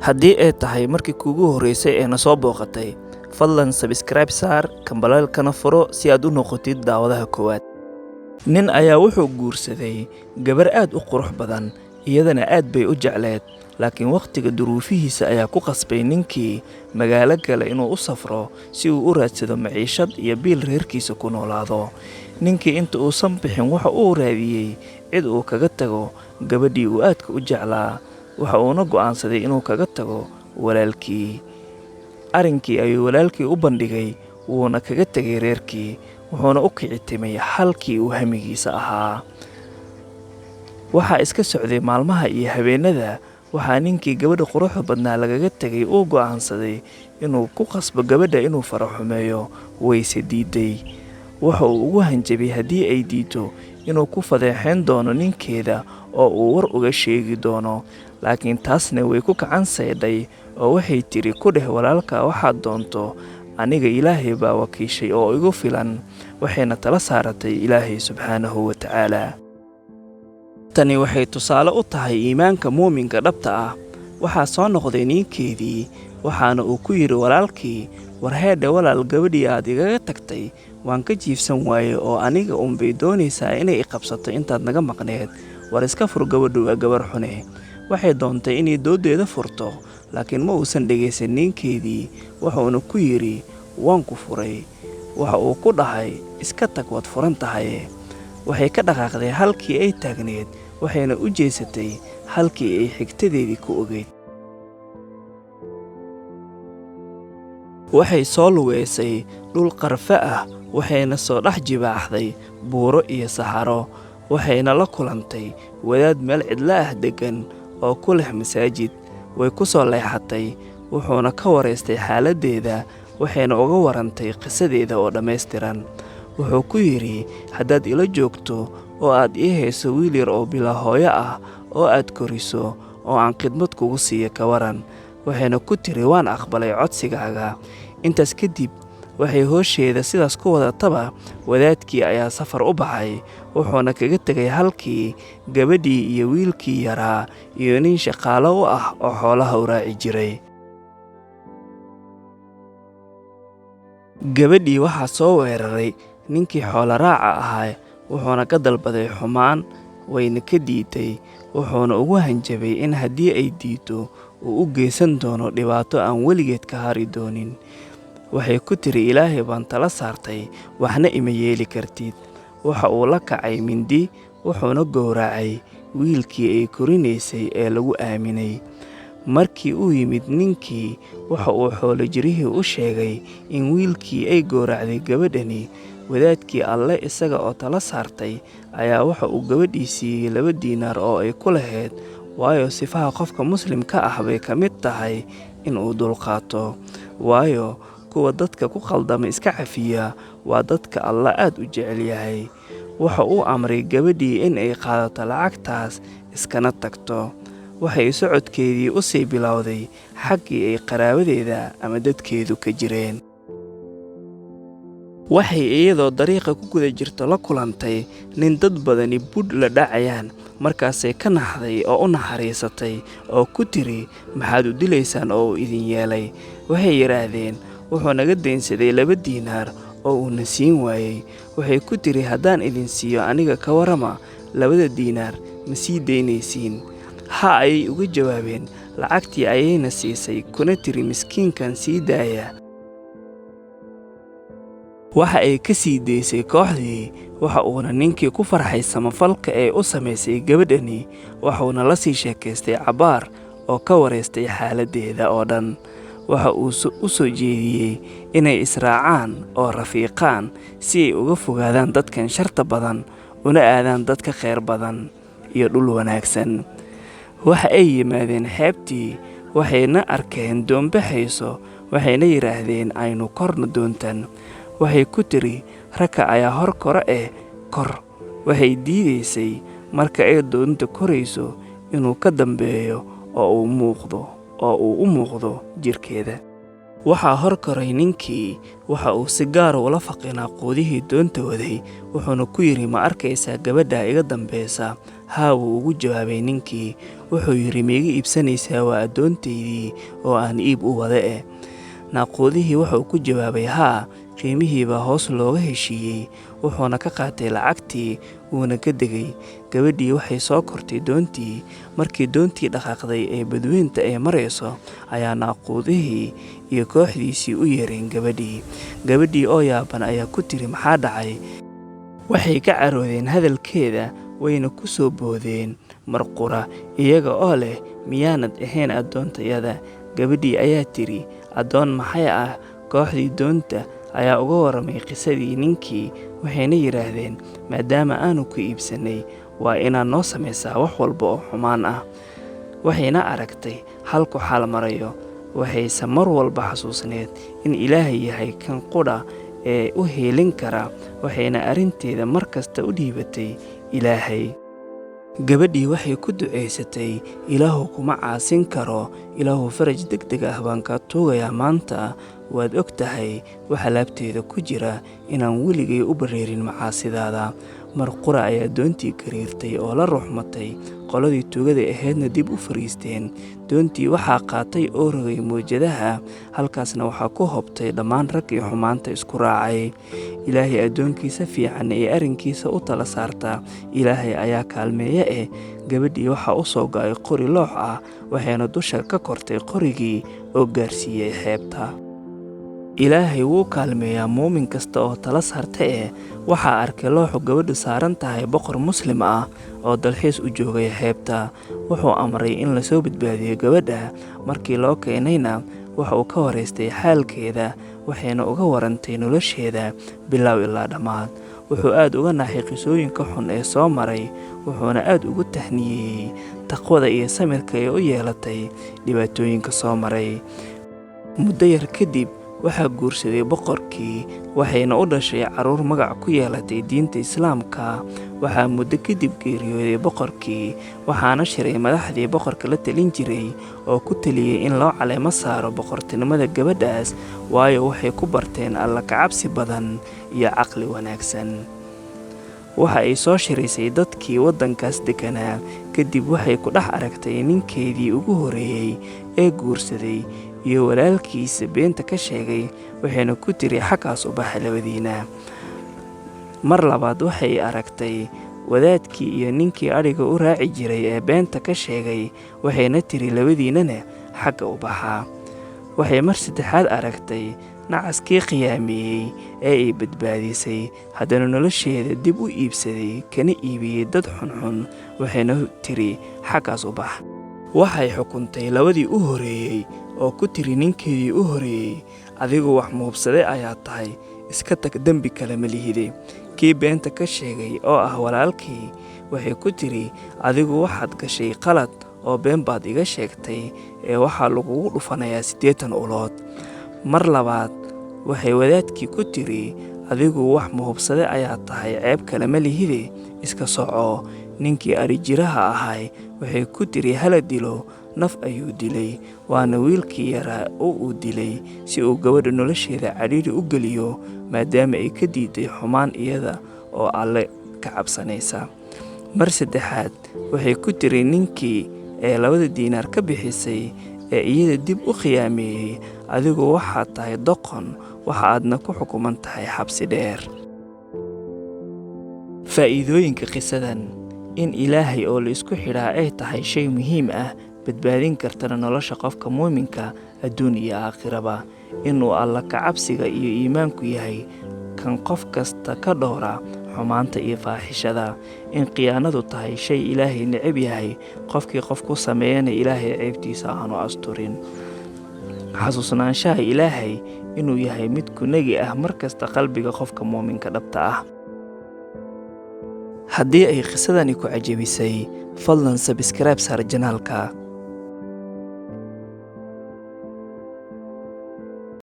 haddii ay tahay markii kuugu horreysay ee na soo booqatay, fadlan subscribe saar kambalaalkana furo si aad u noqotid daawadaha koowaad. Nin ayaa wuxuu guursaday gabar aad u qurux badan, iyadana aad bay u jecleed, laakiin waqtiga duruufihiisa ayaa ku qasbay ninkii magaalo kale inuu u safro si uu u raadsado maciishad iyo biil reerkiisa ku noolaado. Ninkii inta uusan bixin waxa uu raadiyey cid uu kaga tago gabadhii uu aadka u jeclaa, waxa uuna go'aansaday inuu kaga tago walaalkii. Arrinkii ayuu walaalkii u bandhigay, wuuna kaga tegay reerkii, wuxuuna u kicitimay halkii uu hamigiisa ahaa. Waxaa iska socday maalmaha iyo habeenada, waxaa ninkii gabadha quruxda badnaa lagaga tegay uu go'aansaday inuu ku qasbo gabadha inuu faro xumeeyo, wayse diiday. Waxa uu ugu hanjabay haddii ay diido inuu ku fadeexayn doono ninkeeda oo uu war uga sheegi doono, laakiin taasna way ku gacan saydhay oo waxay tiri ku dheh walaalka waxaad doonto, aniga Ilaahay baa wakiishay oo igu filan, waxayna tala saaratay Ilaahay subxaanahu wa tacaala. Tani waxay tusaale u tahay iimaanka muuminka dhabta ah. Waxaa soo noqday ninkeedii, waxaana uu ku yidhi walaalkii, war heedhe walaal, gabadhii aad igaga tagtay waan ka jiifsan waaye oo aniga unbay doonaysaa inay i qabsato intaad naga maqneed. War iska fur gabadhu, waa gabar xune. Waxay doontay inay dooddeeda furto, laakiin ma uusan dhegaysan ninkeedii, wuxuuna ku yidhi waan ku furay. Waxa uu ku dhahay iska tag, waad furan tahay. Waxay ka dhaqaaqday halkii ay taagneed, waxayna u jeesatay halkii ay xigtadeedii ku ogeyd. Waxay soo lugeysay dhul qarfa ah, waxayna soo dhex jibaaxday buuro iyo saxaro. Waxayna la kulantay wadaad meel cidla ah deggan oo ku leh masaajid. Way ku soo leexatay, wuxuuna ka waraystay xaaladdeeda, waxayna uga warantay qisadeeda oo dhammaystiran. Wuxuu ku yidhi, haddaad ila joogto oo aad ii hayso wiil yar oo bilaa hooyo ah oo aad koriso oo aan khidmad kugu siiyo ka waran. Waxayna ku tiri waan aqbalay codsigaaga. Intaas kadib waxay hoosheeda sidaas ku wadataba, wadaadkii ayaa safar u baxay, wuxuuna kaga tegay halkii gabadhii iyo wiilkii yaraa iyo nin shaqaalo u ah oo xoolaha u raaci jiray. Gabadhii waxaa soo weeraray ninkii xoolo raaca ahaa, wuxuuna ka dalbaday xumaan, wayna ka diiday, wuxuuna ugu hanjabay in haddii ay diido uu u geysan doono dhibaato aan weligeed ka hari doonin. Waxay ku tiri Ilaahay baan tala saartay, waxna ima yeeli kartid. Waxa uu la kacay mindi, wuxuuna gowracay wiilkii ay korinaysay ee lagu aaminay. Markii uu yimid ninkii, waxa uu xoolo jirihii u sheegay in wiilkii ay gowracday gabadhani. Wadaadkii Alle isaga oo tala saartay ayaa waxa uu gabadhii siiyey 2 diinaar oo ay ku lahayd, waayo sifaha qofka muslimka ah bay ka mid tahay in uu dulqaato. Waayo kuwa dadka ku qaldama iska cafiya waa dadka Alle aad u jecel yahay. Waxa uu amray gabadhii in ay qaadato lacagtaas iskana tagto. Waxay socodkeedii u sii bilowday xaggii ay qaraabadeeda ama dadkeedu ka jireen. Waxay iyadoo dariiqa ku guda jirto la kulantay nin dad badani budh la dhacayaan, markaasay ka naxday oo u naxariisatay oo ku tiri maxaad u dilaysaan oo uu idin yeelay. Waxay yidhaahdeen wuxuu naga daynsaday 2 diinaar oo uuna siin waayey. Waxay ku tiri haddaan idin siiyo aniga ka warrama, 2 diinaar ma sii daynaysiin? Ha ayay uga jawaabeen, lacagtii ayayna siisay, kuna tiri miskiinkan sii daaya. Waxa ay ka sii daysay kooxdii, waxa uuna ninkii ku farxay samafalka ee u samaysay gabadhani, waxuuna la sii sheekaystay cabbaar oo ka waraystay xaaladdeeda oo dhan. Waxa uu u soo jeediyey inay israacaan oo rafiiqaan si ay uga fogaadaan dadkan sharta badan, una aadaan dadka khayr badan iyo dhul wanaagsan. Waxa ay yimaadeen xeebtii, waxayna arkeen doon baxayso, waxayna yidhaahdeen aynu korno doontan. Waxay ku tiri ragga ayaa hor kora kor. Waxay diidaysay marka ay doonta korayso inuu ka dambeeyo oo uu u muuqdo jirkeeda. waxaa hor koray ninkii, waxa uu si gaara ula faqinaa quudihii doonta waday, wuxuuna ku yidhi, ma arkaysaa gabadha iga dambaysa? Haa, wuu ugu jawaabay ninkii. Wuxuu yidhi, ma iga iibsanaysaa? Waa addoontaydii oo aan iib u wada naaquudihii wuxuu ku jawaabay, haa, qiimihii baa hoos looga heshiiyey. Wuxuuna ka qaatay lacagtii, wuuna ka degay. Gabadhii waxay soo kortay doontii. Markii doontii dhaqaaqday ee badweynta ay marayso, ayaa naaquudihii iyo kooxdiisii u yeereen gabadhii. Gabadhii oo yaaban ayaa ku tiri, maxaa dhacay? Waxay ka caroodeen hadalkeeda, wayna ku soo boodeen mar qura, iyaga oo leh, miyaanad ahayn addoontayada? Gabadhii ayaa tiri, addoon maxay ah? Kooxdii doonta ayaa uga warramay qisadii ninkii, waxayna yidhaahdeen, maadaama aanu ku iibsannay, waa inaad noo samaysaa wax walba oo xumaan ah. Waxayna aragtay halku xaal marayo, waxayse mar walba xasuusneed in Ilaahay yahay kan qudha ee u heelin kara, waxayna arrinteeda mar kasta u dhiibatay Ilaahay. Gabadhii waxay ku ducaysatay, Ilaahu kuma caasin karo, Ilaahu faraj degdeg ah baan kaa tuugayaa maanta. Waad og tahay waxa laabteeda ku jira, inaan weligay u bareerin macaasidaada. Mar qura ayaa doontii gariirtay oo la ruxmatay, qoladii tuugada ahaydna dib u fariisteen. Doontii waxaa qaatay oo rogay mowjadaha, halkaasna waxaa ku hobtay dhammaan raggii xumaanta isku raacay. Ilaahay addoonkiisa fiican ee arrinkiisa u tala saarta, Ilaahay ayaa kaalmeeya gabadhii waxaa u soo go'ay qori loox ah, waxayna dusha ka kortay qorigii oo gaarsiiyey xeebta. Ilaahay wuu kaalmeeyaa muumin kasta oo tala saarta waxaa arkay looxu gabadhu saaran tahay boqor muslim ah oo dalxiis u joogay xeebta. Wuxuu amray in la soo badbaadiyo gabadha. Markii loo keenayna, waxa uu ka waraystay xaalkeeda, waxayna uga warantay nolosheeda bilow ilaa dhammaad. Wuxuu aad uga naxay qisooyinka xun ee soo maray, wuxuuna aad ugu tahniyeeyey taqwada iyo samirka ay u yeelatay dhibaatooyinka soo maray. Muddo yar kadib, waxaa guursaday boqorkii, waxayna u dhashay carruur magac ku yeelatay diinta Islaamka. Waxaa muddo kadib geeriyooday boqorkii, waxaana shiray madaxdii boqorka la talin jiray oo ku taliyey in loo caleemo saaro boqortinimada gabadhaas, waayo waxay ku barteen Alla ka cabsi badan iyo caqli wanaagsan. Waxa ay soo shiraysay dadkii waddankaas deganaa, kadib waxay ku dhex aragtay ninkeedii ugu horreeyey ee guursaday iyo walaalkiisa beenta ka sheegay, waxayna ku tiri, xaggaas u baxa labadiina. Mar labaad waxay aragtay wadaadkii iyo ninkii adhiga u raaci jiray ee beenta ka sheegay, waxayna tiri, labadiinana xagga u baxa. Waxay mar saddexaad aragtay nacaskii khiyaameeyey ee ay badbaadisay, haddana nolosheeda dib u iibsaday, kana iibiyey dad xunxun, waxayna tiri, xaggaas u bax. Waxay xukuntay labadii u horreeyey oo ku tiri ninkeedii u horreeyey, adigu wax muubsade ayaa tahay, iska tag, dembi kale ma lihide. Kii beenta ka sheegay oo ah walaalkii, waxay ku tiri, adigu waxaad gashay qalad oo been baad iga sheegtay, ee waxaa lagugu dhufanayaa 80 ulood. Mar labaad waxay wadaadkii ku tiri, adigu wax muubsade ayaa tahay, ceeb kale ma lihide, iska soco. Ninkii adhijiraha ahay waxay ku tiri, hala dilo, naf ayuu dilay, waana wiilkii yaraa oo uu dilay si uu gabadha nolosheeda cadhiidhi u geliyo, maadaama ay ka diiday xumaan iyada oo Alle ka cabsanaysa. Mar saddexaad waxay ku tiri ninkii ee 2 diinaar ka bixisay ee iyada dib u khiyaameeyey, adigu waxaad tahay doqon, waxa aadna ku xukuman tahay xabsi dheer. Faa'iidooyinka qisadan: in Ilaahay oo la isku xidhaa ay tahay shay muhiim ah, badbaadin kartana nolosha qofka muuminka adduun iyo aakhiraba. Inuu Alla ka cabsiga iyo iimaanku yahay kan qof kasta ka dhowra xumaanta iyo faaxishada. In khiyaanadu tahay shay Ilaahay neceb yahay, qofkii qof ku sameeyana Ilaahay ceebtiisa aanu asturin. Xasuusnaanshaha Ilaahay inuu yahay mid kunagi ah mar kasta qalbiga qofka muuminka dhabta ah. Haddii ay qisadani ku cajabisay, fadlan subscribe saar janaalka